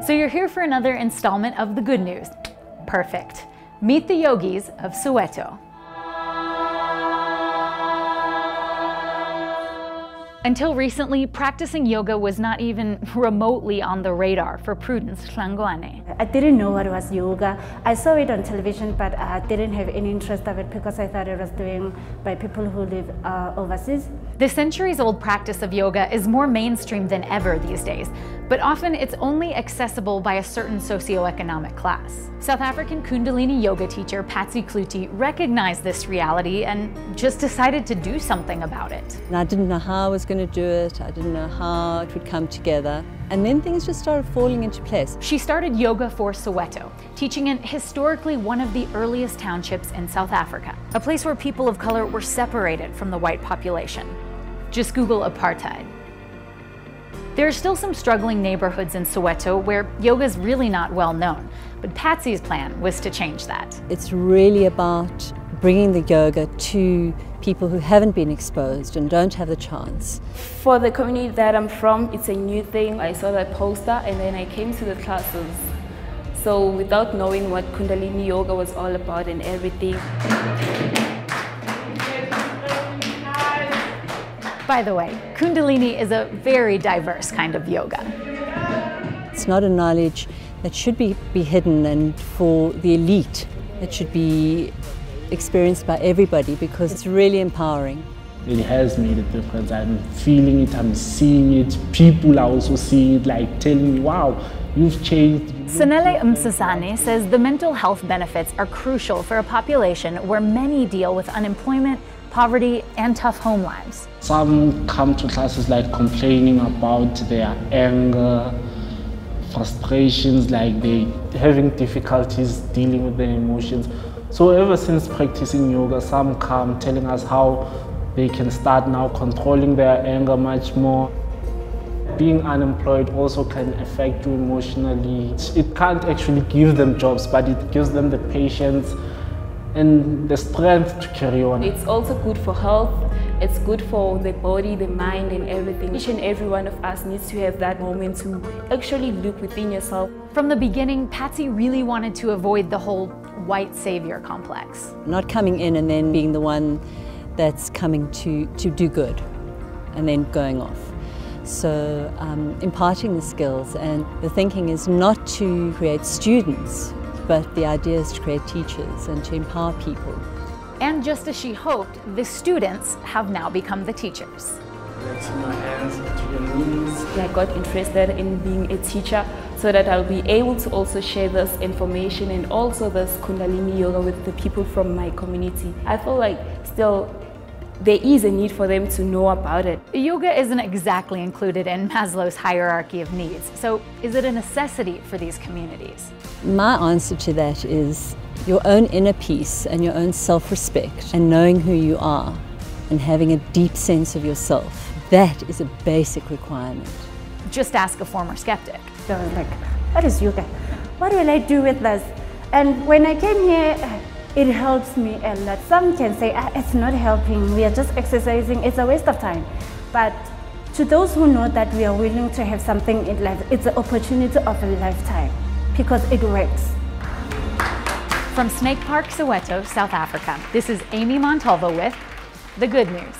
So you're here for another installment of the good news. Perfect. Meet the Yogis of Soweto. Until recently, practicing yoga was not even remotely on the radar for Prudence Hlangwane. I didn't know what was yoga. I saw it on television, but I didn't have any interest of it because I thought it was doing by people who live overseas. The centuries-old practice of yoga is more mainstream than ever these days, but often it's only accessible by a certain socioeconomic class. South African Kundalini yoga teacher AKYTTSA recognized this reality and just decided to do something about it. And I didn't know how I was going to do it. I didn't know how it would come together. And then things just started falling into place. She started Yoga for Soweto, teaching in historically one of the earliest townships in South Africa, a place where people of color were separated from the white population. Just Google apartheid. There are still some struggling neighborhoods in Soweto where yoga is really not well known, but Patsy's plan was to change that. It's really about bringing the yoga to people who haven't been exposed and don't have the chance. For the community that I'm from, it's a new thing. I saw that poster and then I came to the classes. So without knowing what Kundalini yoga was all about and everything. By the way, Kundalini is a very diverse kind of yoga. It's not a knowledge that should be hidden and for the elite. It should be experienced by everybody because it's really empowering. It has made a difference. I'm feeling it, I'm seeing it. People are also seeing it, like telling me, wow, you've changed. Sanele Msasane says the mental health benefits are crucial for a population where many deal with unemployment, poverty, and tough home lives. Some come to classes like complaining about their anger, frustrations, like they having difficulties dealing with their emotions. So ever since practicing yoga, some come telling us how they can start now controlling their anger much more. Being unemployed also can affect you emotionally. It can't actually give them jobs, but it gives them the patience and the strength to carry on. It's also good for health. It's good for the body, the mind, and everything. Each and every one of us needs to have that moment to actually look within yourself. From the beginning, Patsy really wanted to avoid the whole white savior complex. Not coming in and then being the one that's coming to do good and then going off. So imparting the skills, and the thinking is not to create students, but the idea is to create teachers and to empower people. And just as she hoped, the students have now become the teachers. Relaxing your hands to your knees. I got interested in being a teacher so that I'll be able to also share this information and also this Kundalini yoga with the people from my community. I feel like still there is a need for them to know about it. Yoga isn't exactly included in Maslow's hierarchy of needs, so is it a necessity for these communities? My answer to that is your own inner peace and your own self-respect and knowing who you are and having a deep sense of yourself. That is a basic requirement. Just ask a former skeptic. So I was like, what is yoga? What will I do with this? And when I came here, it helps me a lot. Some can say, it's not helping, we are just exercising, it's a waste of time. But to those who know that we are willing to have something in life, it's an opportunity of a lifetime because it works. From Snake Park, Soweto, South Africa, this is Amy Montalvo with The Good News.